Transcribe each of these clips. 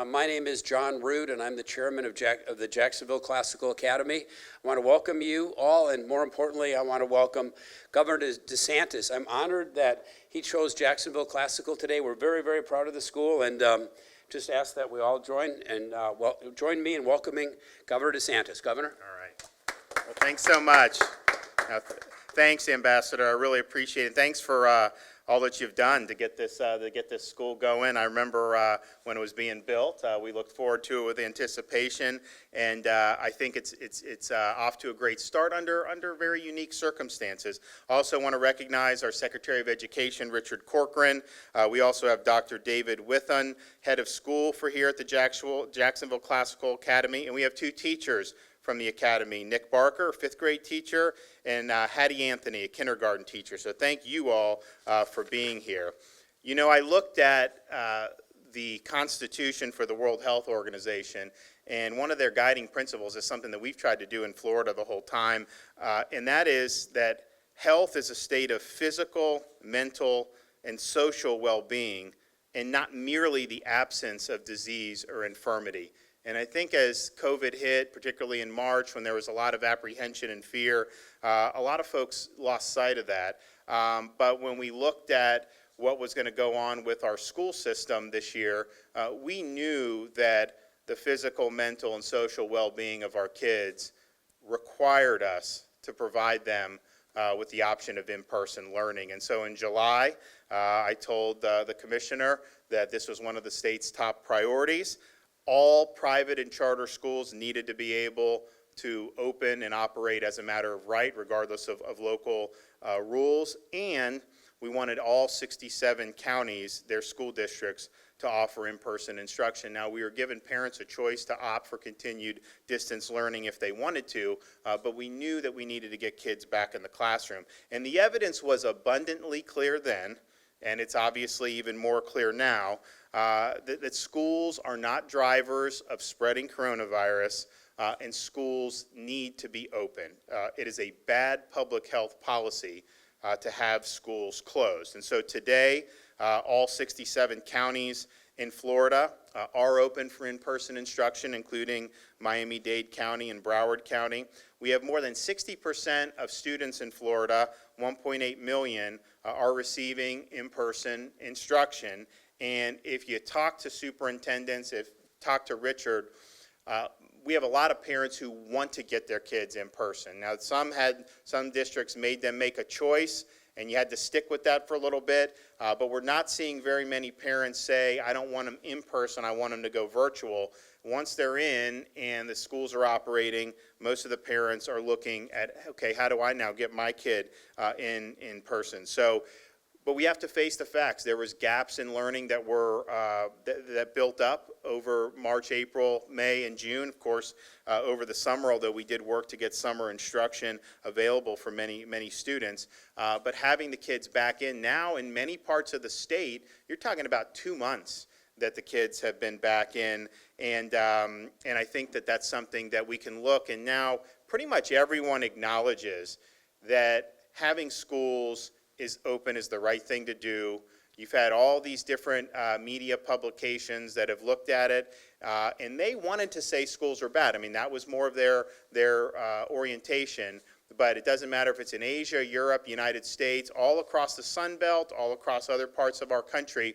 My name is John Rood, and I'm the chairman of the Jacksonville Classical Academy. I want to welcome you all, and more importantly, I want to welcome Governor DeSantis. I'm honored that he chose Jacksonville Classical today. We're very, very proud of the school, and just ask that we all join me in welcoming Governor DeSantis. Governor? All right. Well, thanks so much. Thanks, Ambassador. I really appreciate it. Thanks for all that you've done to get this school going. I remember when it was being built. We looked forward to it with anticipation, and I think it's off to a great start under very unique circumstances. I also want to recognize our Secretary of Education, Richard Corcoran. We also have Dr. David Withon, head of school for here at the Jacksonville Classical Academy, and we have two teachers from the Academy, Nick Barker, a fifth grade teacher, and Hattie Anthony, a kindergarten teacher. So thank you all for being here. You know, I looked at the Constitution for the World Health Organization, and one of their guiding principles is something that we've tried to do in Florida the whole time, and that is that health is a state of physical, mental, and social well-being, and not merely the absence of disease or infirmity. And I think as COVID hit, particularly in March, when there was a lot of apprehension and fear, a lot of folks lost sight of that. But when we looked at what was going to go on with our school system this year, we knew that the physical, mental, and social well-being of our kids required us to provide them with the option of in-person learning. And so in July, I told the commissioner that this was one of the state's top priorities. All private and charter schools needed to be able to open and operate as a matter of right, regardless of local rules. And we wanted all 67 counties, their school districts, to offer in-person instruction. Now, we were giving parents a choice to opt for continued distance learning if they wanted to, but we knew that we needed to get kids back in the classroom. And the evidence was abundantly clear then, and it's obviously even more clear now, that schools are not drivers of spreading coronavirus, and schools need to be open. It is a bad public health policy to have schools closed. And so today, all 67 counties in Florida are open for in-person instruction, including Miami-Dade County and Broward County. We have more than 60% of students in Florida, 1.8 million, are receiving in-person instruction. And if you talk to superintendents, talk to Richard, we have a lot of parents who want to get their kids in person. Now, some districts made them make a choice, and you had to stick with that for a little bit, but we're not seeing very many parents say, I don't want them in person, I want them to go virtual. Once they're in and the schools are operating, most of the parents are looking at, okay, how do I now get my kid in person? But we have to face the facts. There was gaps in learning that were that built up over March, April, May, and June. Of course, over the summer, although we did work to get summer instruction available for many, many students. But having the kids back in now in many parts of the state, you're talking about 2 months that the kids have been back in. And I think that that's something that we can look. And now pretty much everyone acknowledges that having schools is open is the right thing to do. You've had all these different media publications that have looked at it, and they wanted to say schools are bad. I mean, that was more of their orientation. But it doesn't matter if it's in Asia, Europe, United States, all across the Sun Belt, all across other parts of our country,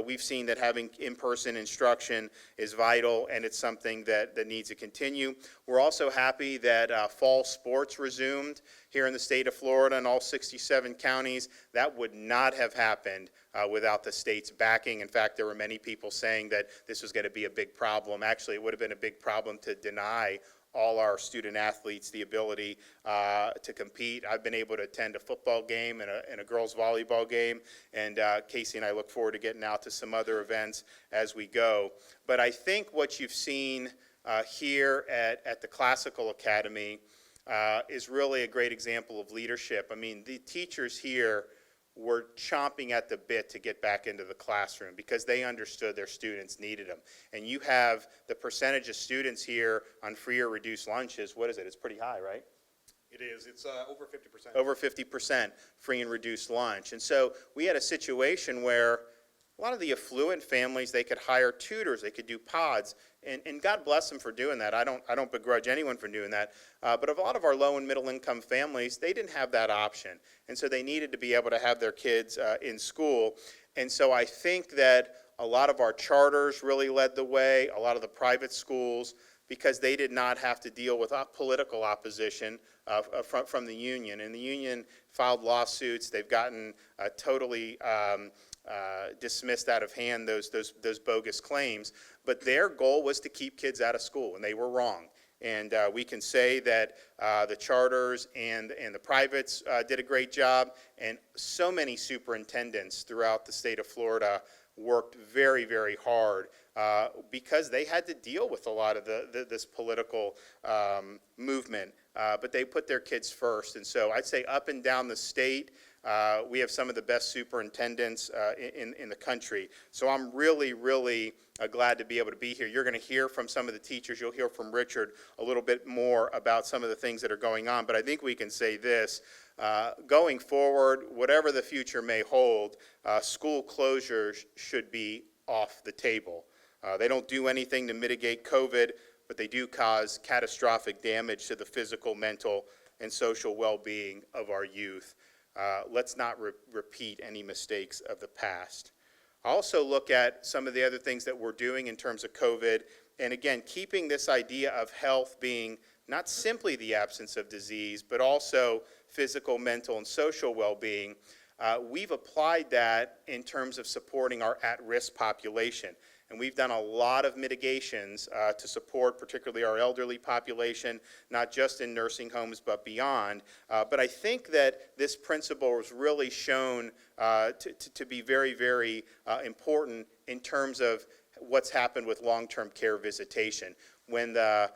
we've seen that having in-person instruction is vital, and it's something that needs to continue. We're also happy that fall sports resumed here in the state of Florida and all 67 counties. That would not have happened without the state's backing. In fact, there were many people saying that this was going to be a big problem. Actually, it would have been a big problem to deny all our student athletes the ability to compete. I've been able to attend a football game and a girls volleyball game, and Casey and I look forward to getting out to some other events as we go. But I think what you've seen here at the Classical Academy is really a great example of leadership. I mean, the teachers here were chomping at the bit to get back into the classroom because they understood their students needed them. And you have the percentage of students here on free or reduced lunches. What is it? It's pretty high, right? It is. It's over 50%. Over 50% free and reduced lunch. And so we had a situation where a lot of the affluent families, they could hire tutors, they could do pods, and God bless them for doing that. I don't begrudge anyone for doing that. But a lot of our low and middle income families, they didn't have that option. And so they needed to be able to have their kids in school. And so I think that a lot of our charters really led the way, a lot of the private schools, because they did not have to deal with political opposition from the union. And the union filed lawsuits. They've gotten totally dismissed out of hand those bogus claims. But their goal was to keep kids out of school, and they were wrong. And we can say that the charters and the privates did a great job, and so many superintendents throughout the state of Florida worked very, very hard because they had to deal with a lot of this political movement, but they put their kids first. And so I'd say up and down the state, we have some of the best superintendents in the country. So I'm really, really glad to be able to be here. You're going to hear from some of the teachers. You'll hear from Richard a little bit more about some of the things that are going on. But I think we can say this. Going forward, whatever the future may hold, school closures should be off the table. They don't do anything to mitigate COVID, but they do cause catastrophic damage to the physical, mental, and social well-being of our youth. Let's not repeat any mistakes of the past. I also look at some of the other things that we're doing in terms of COVID, and again, keeping this idea of health being not simply the absence of disease, but also physical, mental, and social well-being. We've applied that in terms of supporting our at-risk population. And we've done a lot of mitigations to support particularly our elderly population, not just in nursing homes but beyond. But I think that this principle was really shown to be very, very important in terms of what's happened with long-term care visitation. When the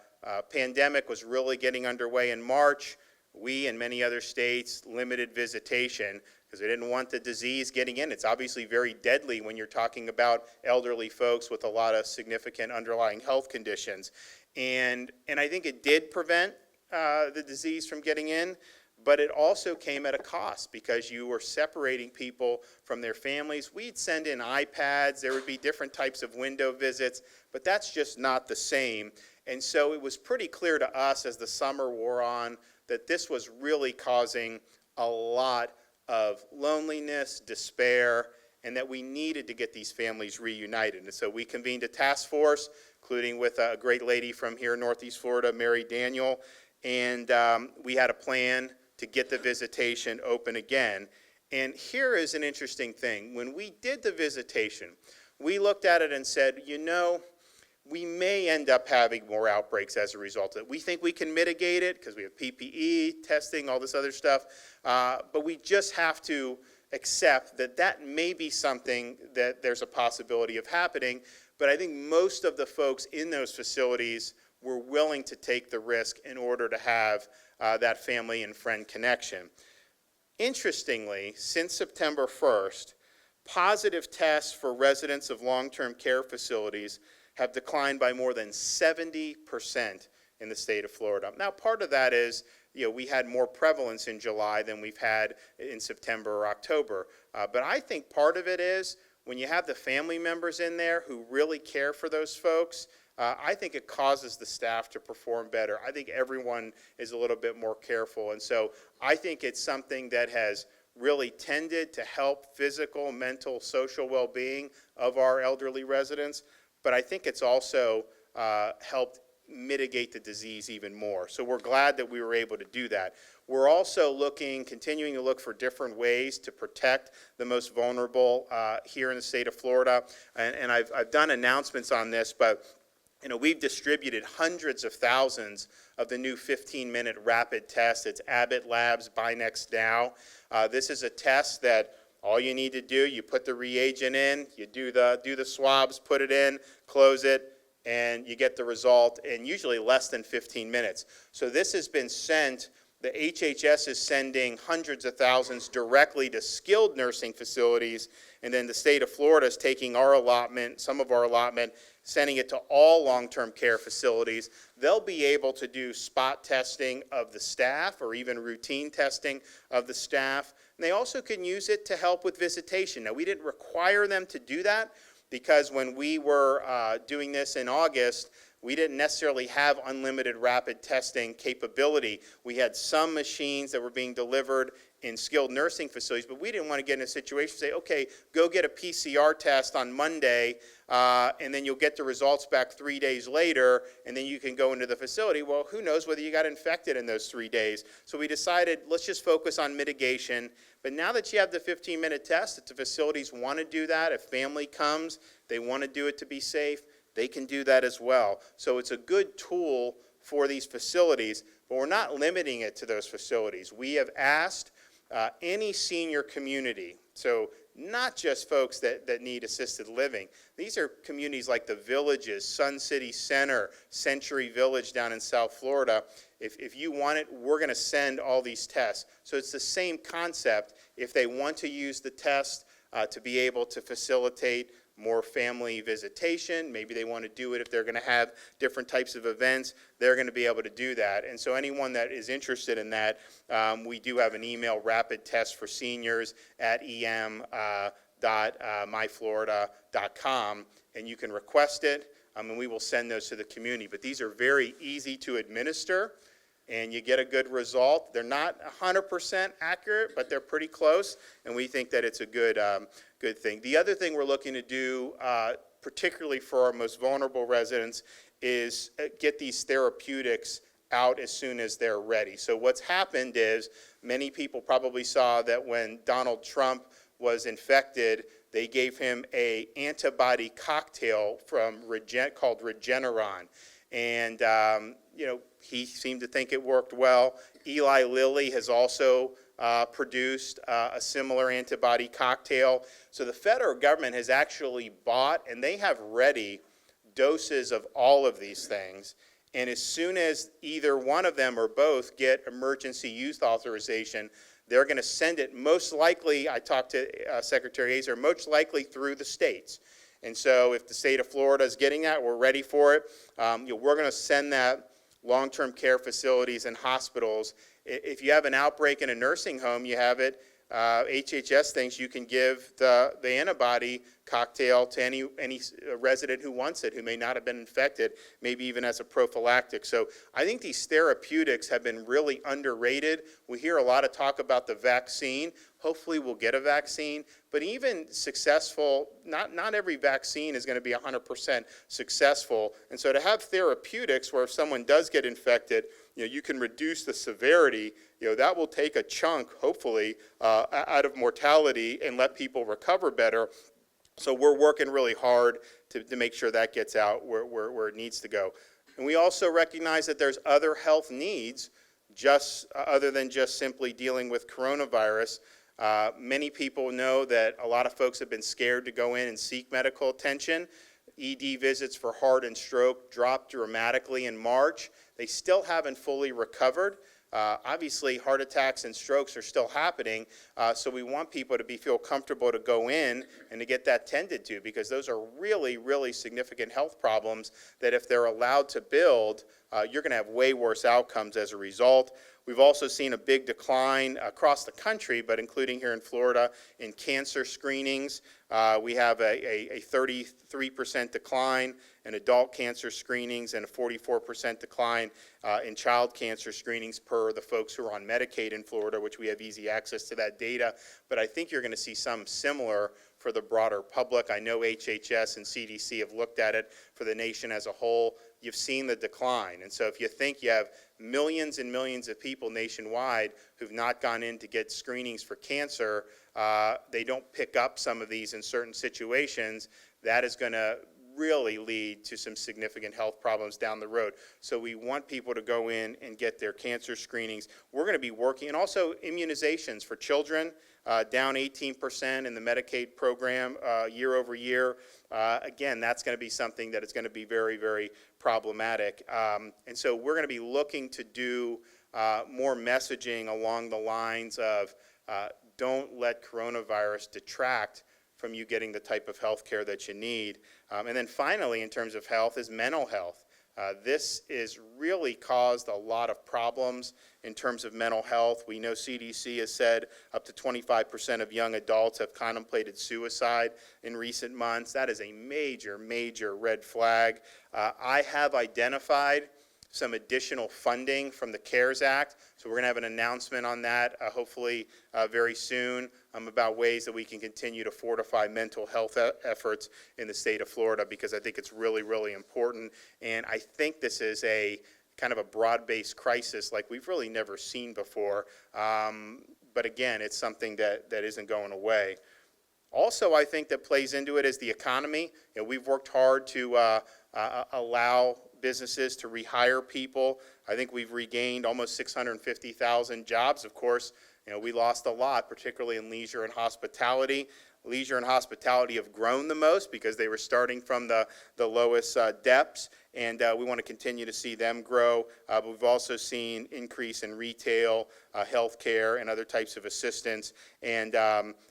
pandemic was really getting underway in March, we and many other states limited visitation because they didn't want the disease getting in. It's obviously very deadly when you're talking about elderly folks with a lot of significant underlying health conditions. And I think it did prevent the disease from getting in, but it also came at a cost because you were separating people from their families. We'd send in iPads, there would be different types of window visits, but that's just not the same. And so it was pretty clear to us as the summer wore on that this was really causing a lot of loneliness, despair, and that we needed to get these families reunited. And so we convened a task force, including with a great lady from here in Northeast Florida, Mary Daniel, and we had a plan to get the visitation open again. And here is an interesting thing. When we did the visitation, we looked at it and said, you know, we may end up having more outbreaks as a result of it. We think we can mitigate it because we have PPE, testing, all this other stuff, but we just have to accept that that may be something that there's a possibility of happening, but I think most of the folks in those facilities were willing to take the risk in order to have that family and friend connection. Interestingly, since September 1st, positive tests for residents of long-term care facilities have declined by more than 70% in the state of Florida. Now, part of that is, we had more prevalence in July than we've had in September or October. But I think part of it is when you have the family members in there who really care for those folks, I think it causes the staff to perform better. I think everyone is a little bit more careful. And so I think it's something that has really tended to help physical, mental, social well-being of our elderly residents. But I think it's also helped mitigate the disease even more. So we're glad that we were able to do that. We're also continuing to look for different ways to protect the most vulnerable here in the state of Florida. And I've done announcements on this, but we've distributed hundreds of thousands of the new 15-minute rapid test. It's Abbott Labs Binex Now. This is a test that all you need to do, you put the reagent in, you do the swabs, put it in, close it, and you get the result in usually less than 15 minutes. So this has been sent, the HHS is sending hundreds of thousands directly to skilled nursing facilities, and then the state of Florida is taking our allotment, some of our allotment, sending it to all long-term care facilities. They'll be able to do spot testing of the staff or even routine testing of the staff. And they also can use it to help with visitation. Now, we didn't require them to do that because when we were doing this in August, we didn't necessarily have unlimited rapid testing capability. We had some machines that were being delivered in skilled nursing facilities, but we didn't want to get in a situation to say, okay, go get a PCR test on Monday, and then you'll get the results back 3 days later, and then you can go into the facility. Well, who knows whether you got infected in those 3 days. So we decided, let's just focus on mitigation. But now that you have the 15-minute test, if the facilities want to do that, if family comes, they want to do it to be safe, they can do that as well. So it's a good tool for these facilities, but we're not limiting it to those facilities. We have asked any senior community, so not just folks that need assisted living. These are communities like the Villages, Sun City Center, Century Village down in South Florida. If you want it, we're going to send all these tests. So it's the same concept. If they want to use the test to be able to facilitate more family visitation, maybe they want to do it if they're going to have different types of events, they're going to be able to do that. And so anyone that is interested in that, we do have an email rapid test for seniors at em.myflorida.com, and you can request it, and we will send those to the community. But these are very easy to administer, and you get a good result. They're not 100% accurate, but they're pretty close, and we think that it's a good thing. The other thing we're looking to do, particularly for our most vulnerable residents, is get these therapeutics out as soon as they're ready. So what's happened is many people probably saw that when Donald Trump was infected, they gave him an antibody cocktail from called Regeneron. And he seemed to think it worked well. Eli Lilly has also produced a similar antibody cocktail. So the federal government has actually bought, and they have ready, doses of all of these things. And as soon as either one of them or both get emergency use authorization, they're going to send it, most likely, I talked to Secretary Azar, most likely through the states. And so if the state of Florida is getting that, we're ready for it. We're going to send that long-term care facilities and hospitals. If you have an outbreak in a nursing home, you have it. HHS thinks you can give the antibody cocktail to any resident who wants it, who may not have been infected, maybe even as a prophylactic. So I think these therapeutics have been really underrated. We hear a lot of talk about the vaccine. Hopefully we'll get a vaccine, but even successful, not every vaccine is going to be 100% successful. And so to have therapeutics where if someone does get infected, you can reduce the severity, that will take a chunk, hopefully, out of mortality and let people recover better. So we're working really hard to make sure that gets out where it needs to go. And we also recognize that there's other health needs other than just simply dealing with coronavirus. Many people know that a lot of folks have been scared to go in and seek medical attention. ED visits for heart and stroke dropped dramatically in March. They still haven't fully recovered. Obviously, heart attacks and strokes are still happening, so we want people to feel comfortable to go in and to get that tended to, because those are really, really significant health problems that if they're allowed to build, you're going to have way worse outcomes as a result. We've also seen a big decline across the country, but including here in Florida, in cancer screenings. We have a 33% decline in adult cancer screenings and a 44% decline in child cancer screenings per the folks who are on Medicaid in Florida, which we have easy access to that data. But I think you're going to see some similar for the broader public. I know HHS and CDC have looked at it for the nation as a whole. You've seen the decline. And so if you think you have millions and millions of people nationwide who've not gone in to get screenings for cancer, they don't pick up some of these in certain situations, that is going to really lead to some significant health problems down the road. So we want people to go in and get their cancer screenings. We're going to be working, and also immunizations for children, down 18% in the Medicaid program year over year. Again, that's going to be something that is going to be very, very problematic. And so we're going to be looking to do more messaging along the lines of don't let coronavirus detract from you getting the type of health care that you need. And then finally, in terms of health, is mental health. This is really caused a lot of problems in terms of mental health. We know CDC has said up to 25% of young adults have contemplated suicide in recent months. That is a major, major red flag. I have identified some additional funding from the CARES Act, so we're going to have an announcement on that hopefully very soon about ways that we can continue to fortify mental health efforts in the state of Florida, because I think it's really, really important. And I think this is a kind of a broad-based crisis like we've really never seen before. But again, it's something that isn't going away. Also, I think that plays into it is the economy. You know, we've worked hard to allow businesses to rehire people. I think we've regained almost 650,000 jobs. Of course, you know, we lost a lot, particularly in leisure and hospitality. Leisure and hospitality have grown the most because they were starting from the lowest depths, and we want to continue to see them grow. But we've also seen increase in retail, healthcare, and other types of assistance. And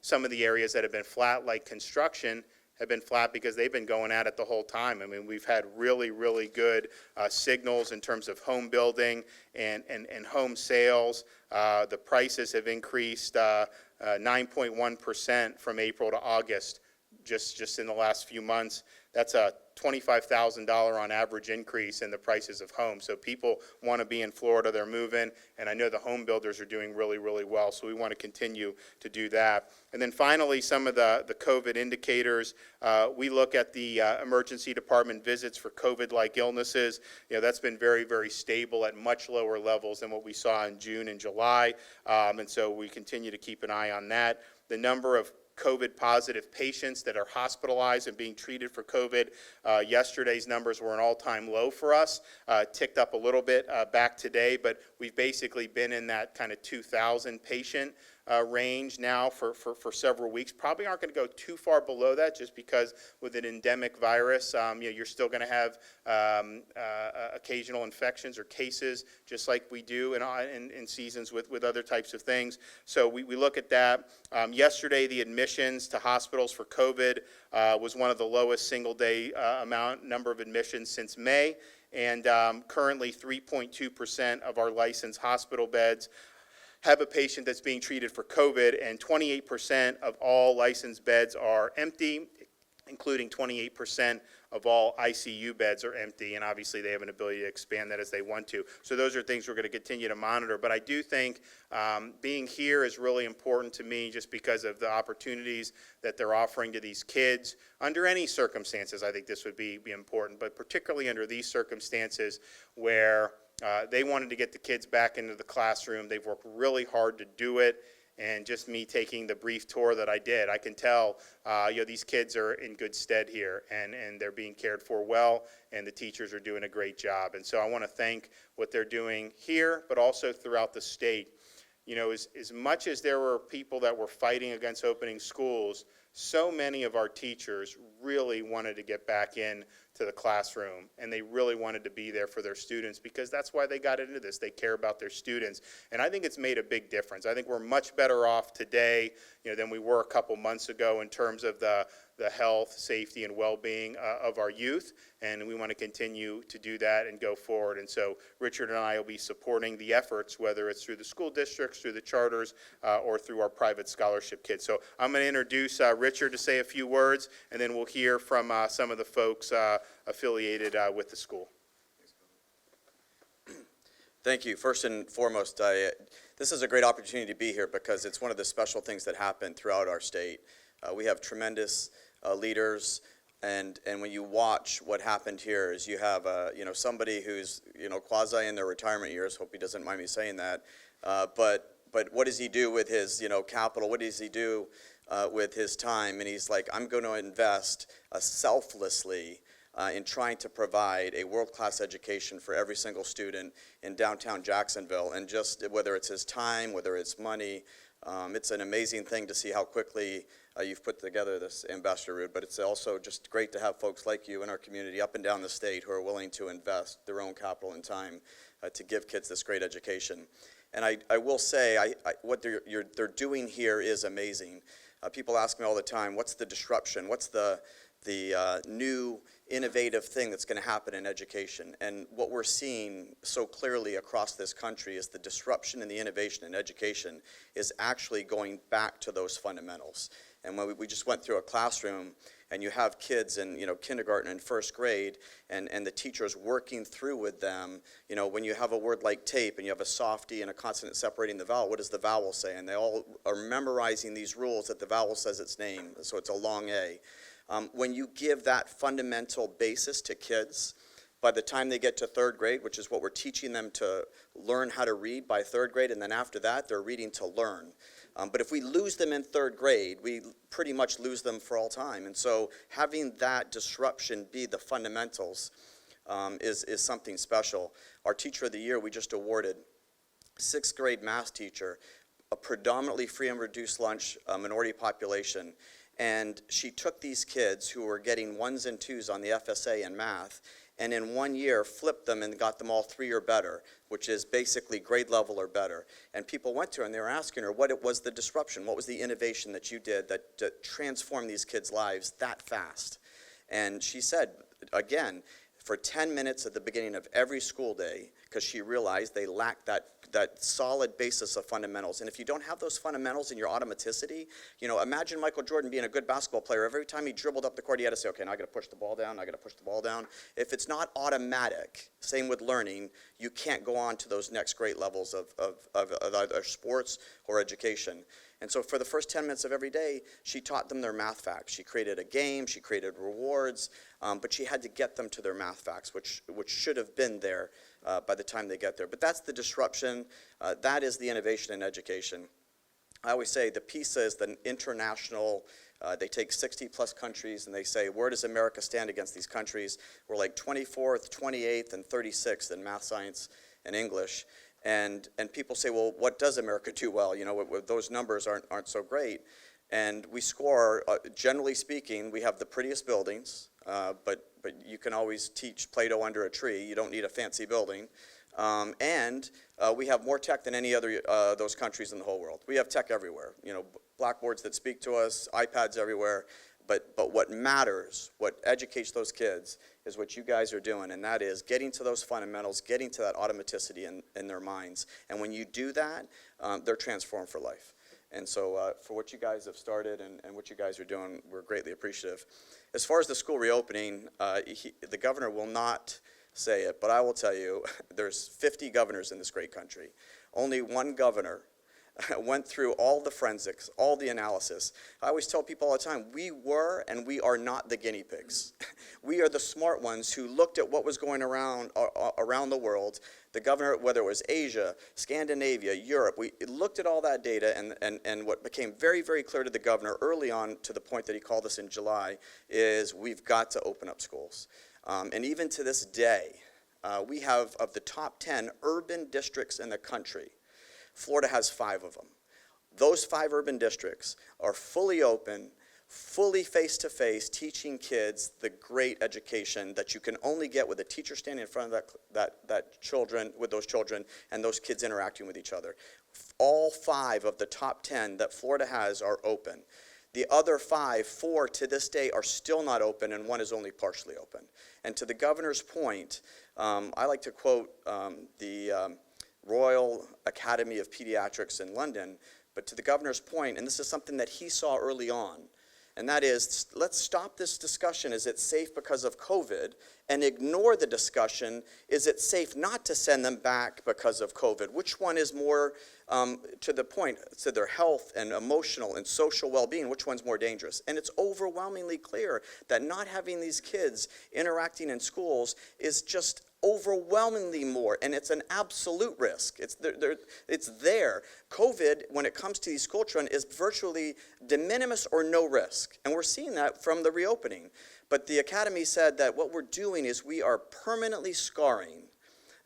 some of the areas that have been flat, like construction, have been flat because they've been going at it the whole time. I mean, we've had really, really good signals in terms of home building and home sales. The prices have increased 9.1% from April to August, just in the last few months. That's a $25,000 on average increase in the prices of homes. So people want to be in Florida, they're moving, and I know the home builders are doing really, really well, so we want to continue to do that. And then finally, some of the COVID indicators. We look at the emergency department visits for COVID-like illnesses. You know, that's been very, very stable at much lower levels than what we saw in June and July, and so we continue to keep an eye on that. The number of COVID-positive patients that are hospitalized and being treated for COVID. Yesterday's numbers were an all-time low for us, ticked up a little bit back today, but we've basically been in that kind of 2,000 patient range now for several weeks. Probably aren't going to go too far below that, just because with an endemic virus, you know, you're still going to have occasional infections or cases, just like we do in seasons with other types of things. So we look at that. Yesterday, the admissions to hospitals for COVID was one of the lowest single-day number of admissions since May, and currently 3.2% of our licensed hospital beds have a patient that's being treated for COVID, and 28% of all licensed beds are empty, including 28% of all ICU beds are empty, and obviously they have an ability to expand that as they want to. So those are things we're going to continue to monitor. But I do think being here is really important to me, just because of the opportunities that they're offering to these kids. Under any circumstances, I think this would be important, but particularly under these circumstances where they wanted to get the kids back into the classroom. They've worked really hard to do it, and just me taking the brief tour that I did, I can tell you know, these kids are in good stead here, and they're being cared for well, and the teachers are doing a great job. And so I want to thank what they're doing here, but also throughout the state. You know, as much as there were people that were fighting against opening schools, so many of our teachers really wanted to get back in to the classroom, and they really wanted to be there for their students, because that's why they got into this. They care about their students, and I think it's made a big difference. I think we're much better off today, you know, than we were a couple months ago in terms of the health, safety, and well-being of our youth, and we want to continue to do that and go forward. And so Richard and I will be supporting the efforts, whether it's through the school districts, through the charters, or through our private scholarship kids. So I'm going to introduce Richard to say a few words, and then we'll hear from some of the folks affiliated with the school. Thank you. First and foremost, this is a great opportunity to be here because it's one of the special things that happen throughout our state. We have tremendous leaders, and when you watch what happened here, is you have you know, somebody who's, you know, quasi in their retirement years. Hope he doesn't mind me saying that. But what does he do with his, you know, capital? What does he do with his time? And he's like, I'm going to invest selflessly in trying to provide a world-class education for every single student in downtown Jacksonville. And just whether it's his time, whether it's money, it's an amazing thing to see how quickly you've put together this, Ambassador Rood. But it's also just great to have folks like you in our community up and down the state who are willing to invest their own capital and time to give kids this great education. And I will say, what they're doing here is amazing. People ask me all the time, what's the disruption? What's the new innovative thing that's going to happen in education. And what we're seeing so clearly across this country is the disruption and the innovation in education is actually going back to those fundamentals. And when we just went through a classroom, and you have kids in kindergarten and first grade, and the teacher's working through with them, when you have a word like tape and you have a softy and a consonant separating the vowel, what does the vowel say? And they all are memorizing these rules that the vowel says its name, so it's a long A. When you give that fundamental basis to kids, by the time they get to third grade, which is what we're teaching them to learn how to read by third grade, and then after that, they're reading to learn. But if we lose them in third grade, we pretty much lose them for all time. And so having that disruption be the fundamentals is something special. Our Teacher of the Year, we just awarded, 6th grade math teacher, a predominantly free and reduced lunch minority population. And she took these kids who were getting 1s and 2s on the FSA in math, and in 1 year flipped them and got them all 3 or better, which is basically grade level or better. And people went to her and they were asking her, what was the disruption? What was the innovation that you did that transformed these kids' lives that fast? And she said, again, for 10 minutes at the beginning of every school day, because she realized they lacked that solid basis of fundamentals. And if you don't have those fundamentals in your automaticity, imagine Michael Jordan being a good basketball player. Every time he dribbled up the court, he had to say, okay, now I got to push the ball down, I got to push the ball down. If it's not automatic, same with learning, you can't go on to those next great levels of either sports or education. And so for the first 10 minutes of every day, she taught them their math facts. She created a game, she created rewards, but she had to get them to their math facts, which should have been there by the time they get there. But that's the disruption. That is the innovation in education. I always say the PISA is the international, they take 60-plus countries, and they say, where does America stand against these countries? We're like 24th, 28th, and 36th in math, science, and English. And people say, well, what does America do well? Those numbers aren't so great. And we score, generally speaking, we have the prettiest buildings, but you can always teach Play-Doh under a tree. You don't need a fancy building. And we have more tech than any other those countries in the whole world. We have tech everywhere. Blackboards that speak to us, iPads everywhere. But what matters, what educates those kids, is what you guys are doing, and that is getting to those fundamentals, getting to that automaticity in their minds. And when you do that, they're transformed for life. And so for what you guys have started and what you guys are doing, we're greatly appreciative. As far as the school reopening, the governor will not say it, but I will tell you, there's 50 governors in this great country. Only one governor went through all the forensics, all the analysis. I always tell people all the time, we were and we are not the guinea pigs. We are the smart ones who looked at what was going around the world. The governor, whether it was Asia, Scandinavia, Europe, we looked at all that data, and what became very, very clear to the governor early on, to the point that he called us in July, is we've got to open up schools. And even to this day, we have, of the top 10 urban districts in the country, Florida has 5 of them. Those 5 urban districts are fully open, fully face-to-face, teaching kids the great education that you can only get with a teacher standing in front of those children, and those kids interacting with each other. All 5 of the top 10 that Florida has are open. The other 4 to this day are still not open, and 1 is only partially open. And to the governor's point, I like to quote the Royal Academy of Pediatrics in London, but to the governor's point, and this is something that he saw early on, and that is, let's stop this discussion, is it safe because of COVID, and ignore the discussion, is it safe not to send them back because of COVID? Which one is more to the point, to their health and emotional and social well-being, which one's more dangerous? And it's overwhelmingly clear that not having these kids interacting in schools is just overwhelmingly more, and it's an absolute risk. It's there. COVID, when it comes to these school children, is virtually de minimis or no risk, and we're seeing that from the reopening. But the Academy said that what we're doing is we are permanently scarring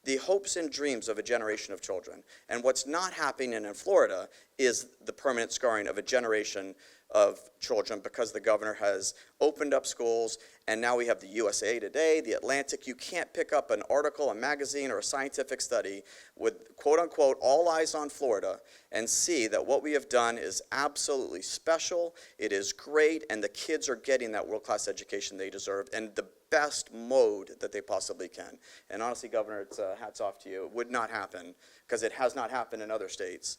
the hopes and dreams of a generation of children. And what's not happening in Florida is the permanent scarring of a generation of children, because the governor has opened up schools, and now we have the USA Today, the Atlantic. You can't pick up an article, a magazine, or a scientific study with, quote unquote, all eyes on Florida, and see that what we have done is absolutely special, it is great, and the kids are getting that world-class education they deserve. And the best mode that they possibly can. And honestly, Governor, it's hats off to you. It would not happen, because it has not happened in other states,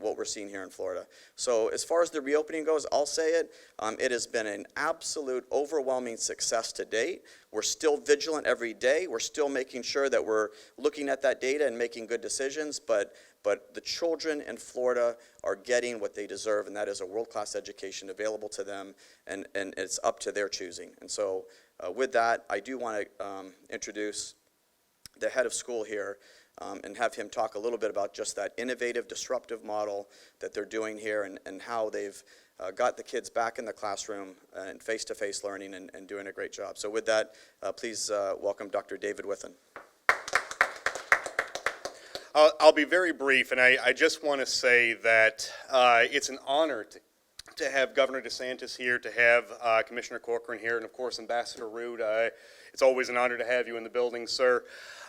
what we're seeing here in Florida. So as far as the reopening goes, I'll say it. It has been an absolute overwhelming success to date. We're still vigilant every day. We're still making sure that we're looking at that data and making good decisions, but the children in Florida are getting what they deserve, and that is a world-class education available to them, and it's up to their choosing. And so with that, I do want to introduce the head of school here, and have him talk a little bit about just that innovative, disruptive model that they're doing here, and how they've got the kids back in the classroom and face-to-face learning and doing a great job. So with that, please welcome Dr. David Withen. I'll be very brief, and I just want to say that it's an honor to have Governor DeSantis here, to have Commissioner Corcoran here, and of course Ambassador Rood. It's always an honor to have you in the building, sir.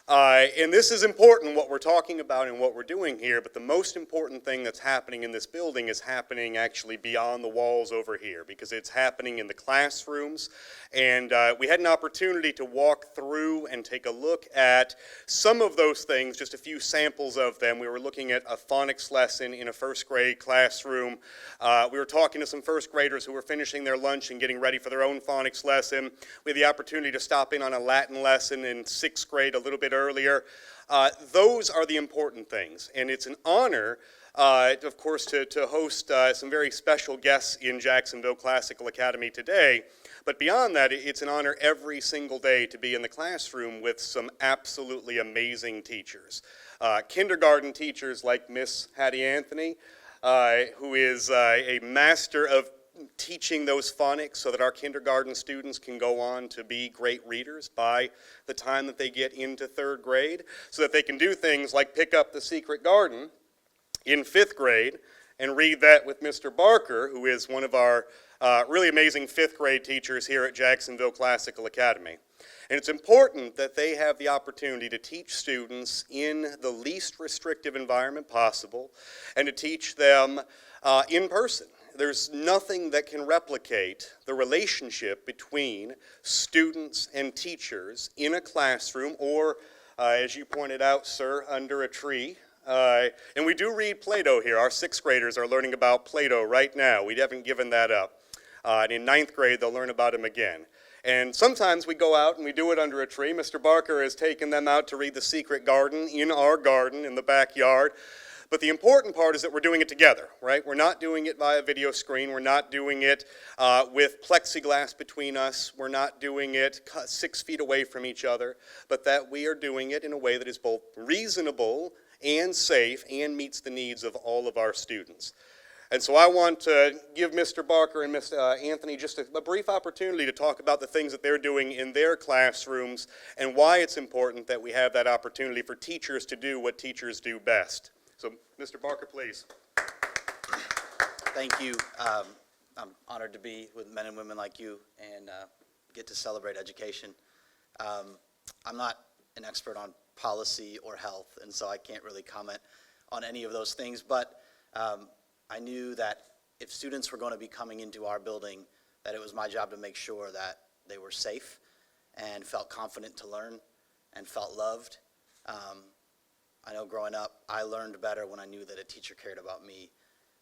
And this is important, what we're talking about and what we're doing here, but the most important thing that's happening in this building is happening actually beyond the walls over here, because it's happening in the classrooms. And we had an opportunity to walk through and take a look at some of those things, just a few samples of them. We were looking at a phonics lesson in a first grade classroom. We were talking to some first graders who were finishing their lunch and getting ready for their own phonics lesson. We had the opportunity to stop in on a Latin lesson in sixth grade a little bit earlier. Those are the important things, and it's an honor, of course, to host some very special guests in Jacksonville Classical Academy today. But beyond that, it's an honor every single day to be in the classroom with some absolutely amazing teachers. Kindergarten teachers like Miss Hattie Anthony, who is a master of teaching those phonics so that our kindergarten students can go on to be great readers by the time that they get into third grade, so that they can do things like pick up The Secret Garden in fifth grade and read that with Mr. Barker, who is one of our really amazing fifth grade teachers here at Jacksonville Classical Academy. And it's important that they have the opportunity to teach students in the least restrictive environment possible, and to teach them in person. There's nothing that can replicate the relationship between students and teachers in a classroom, or, as you pointed out, sir, under a tree. And we do read Plato here. Our sixth graders are learning about Plato right now. We haven't given that up. And in ninth grade, they'll learn about him again. And sometimes we go out and we do it under a tree. Mr. Barker has taken them out to read The Secret Garden in our garden in the backyard. But the important part is that we're doing it together, right? We're not doing it via video screen. We're not doing it with plexiglass between us. We're not doing it 6 feet away from each other, but that we are doing it in a way that is both reasonable and safe and meets the needs of all of our students. And so I want to give Mr. Barker and Mr. Anthony just a brief opportunity to talk about the things that they're doing in their classrooms and why it's important that we have that opportunity for teachers to do what teachers do best. So, Mr. Barker, please. Thank you. I'm honored to be with men and women like you and get to celebrate education. I'm not an expert on policy or health, and so I can't really comment on any of those things, but I knew that if students were going to be coming into our building, that it was my job to make sure that they were safe and felt confident to learn and felt loved. I know growing up, I learned better when I knew that a teacher cared about me.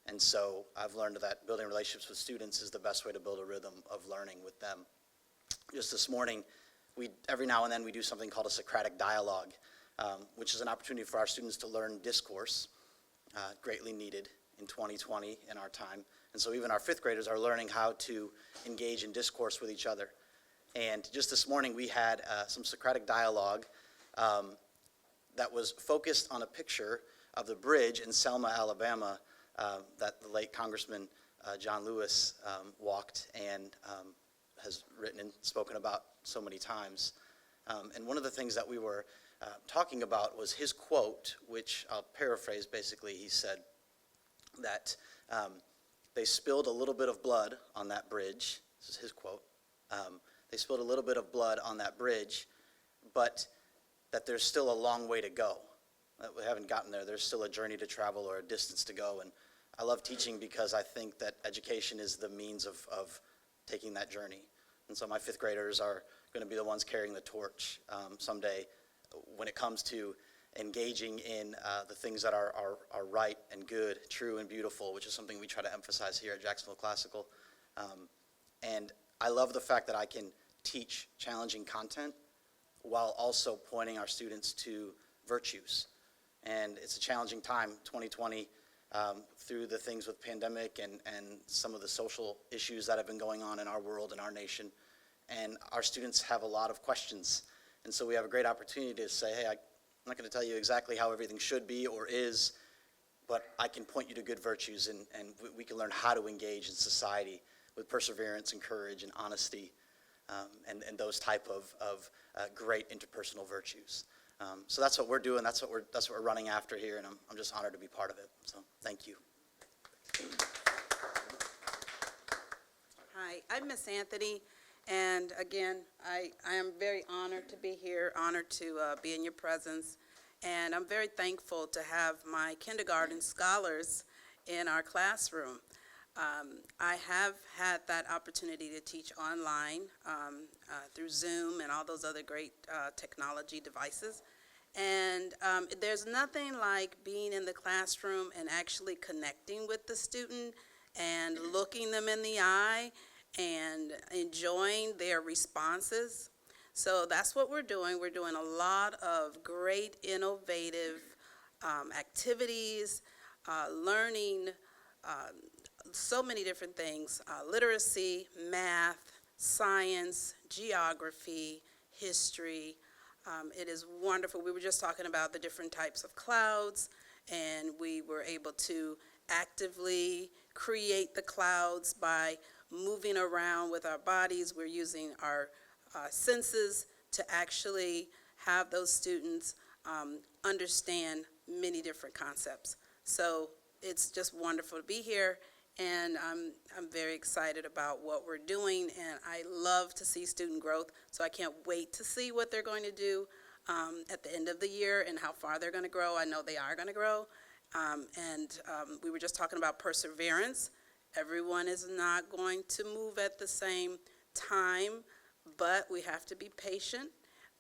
And so I've learned that building relationships with students is the best way to build a rhythm of learning with them. Just this morning, every now and then we do something called a Socratic dialogue, which is an opportunity for our students to learn discourse, greatly needed in 2020 in our time. And so even our fifth graders are learning how to engage in discourse with each other. And just this morning, we had some Socratic dialogue that was focused on a picture of the bridge in Selma, Alabama, that the late Congressman John Lewis walked and has written and spoken about so many times. And one of the things that we were talking about was his quote, which I'll paraphrase. Basically, he said that they spilled a little bit of blood on that bridge. This is his quote. They spilled a little bit of blood on that bridge, but that there's still a long way to go. That we haven't gotten there. There's still a journey to travel or a distance to go. And I love teaching because I think that education is the means of taking that journey. And so my fifth graders are going to be the ones carrying the torch someday when it comes to engaging in the things that are right and good, true and beautiful, which is something we try to emphasize here at Jacksonville Classical. And I love the fact that I can teach challenging content while also pointing our students to virtues. And it's a challenging time, 2020, through the things with pandemic and some of the social issues that have been going on in our world and our nation. And our students have a lot of questions. And so we have a great opportunity to say, hey, I'm not going to tell you exactly how everything should be or is, but I can point you to good virtues, and we can learn how to engage in society with perseverance and courage and honesty, and those type of great interpersonal virtues. So that's what we're doing. That's what we're running after here, and I'm just honored to be part of it. So thank you. Hi, I'm Miss Anthony, and again, I am very honored to be here, honored to be in your presence, and I'm very thankful to have my kindergarten scholars in our classroom. I have had that opportunity to teach online through Zoom and all those other great technology devices. And there's nothing like being in the classroom and actually connecting with the student and looking them in the eye and enjoying their responses. So that's what we're doing. We're doing a lot of great, innovative activities, learning so many different things, literacy, math, science, geography, history. It is wonderful. We were just talking about the different types of clouds, and we were able to actively create the clouds by moving around with our bodies. We're using our senses to actually have those students understand many different concepts. So it's just wonderful to be here, and I'm very excited about what we're doing, and I love to see student growth, so I can't wait to see what they're going to do at the end of the year and how far they're going to grow. I know they are going to grow, and we were just talking about perseverance. Everyone is not going to move at the same time, but we have to be patient,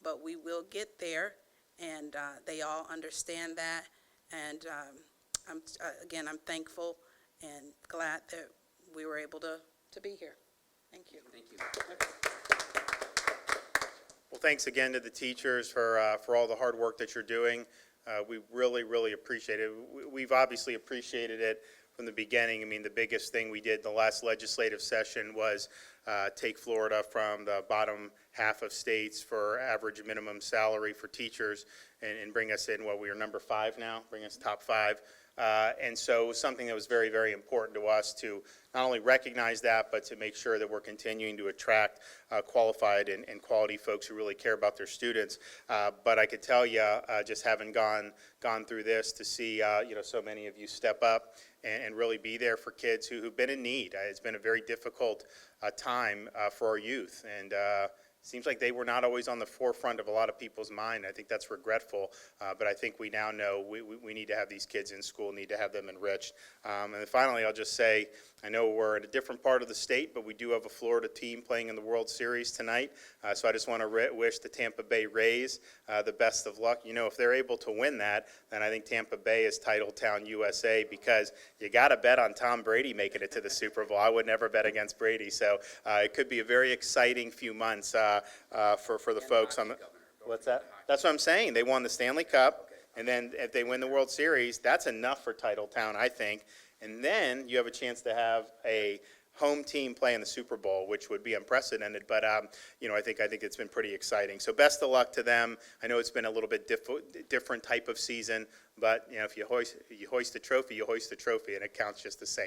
but we will get there, and they all understand that, and again, I'm thankful and glad that we were able to be here. Thank you. Thank you. Well, thanks again to the teachers for all the hard work that you're doing. We really, really appreciate it. We've obviously appreciated it from the beginning. I mean, the biggest thing we did the last legislative session was take Florida from the bottom half of states for average minimum salary for teachers and bring us in, we are number 5 now, bring us top 5. And so it was something that was very, very important to us to not only recognize that, but to make sure that we're continuing to attract qualified and quality folks who really care about their students. But I could tell you, just having gone through this, to see so many of you step up and really be there for kids who've been in need. It's been a very difficult time for our youth, and seems like they were not always on the forefront of a lot of people's mind. I think that's regretful, but I think we now know we need to have these kids in school, need to have them enriched. And then finally, I'll just say, I know we're in a different part of the state, but we do have a Florida team playing in the World Series tonight, so I just want to wish the Tampa Bay Rays the best of luck. If they're able to win that, then I think Tampa Bay is title town USA, because you got to bet on Tom Brady making it to the Super Bowl. I would never bet against Brady, so it could be a very exciting few months for the folks on the. What's that? That's what I'm saying. They won the Stanley Cup, and then if they win the World Series, that's enough for Titletown, I think. And then you have a chance to have a home team play in the Super Bowl, which would be unprecedented. But I think it's been pretty exciting. So best of luck to them. I know it's been a little bit different type of season, but if you hoist the trophy, you hoist the trophy, and it counts just the same.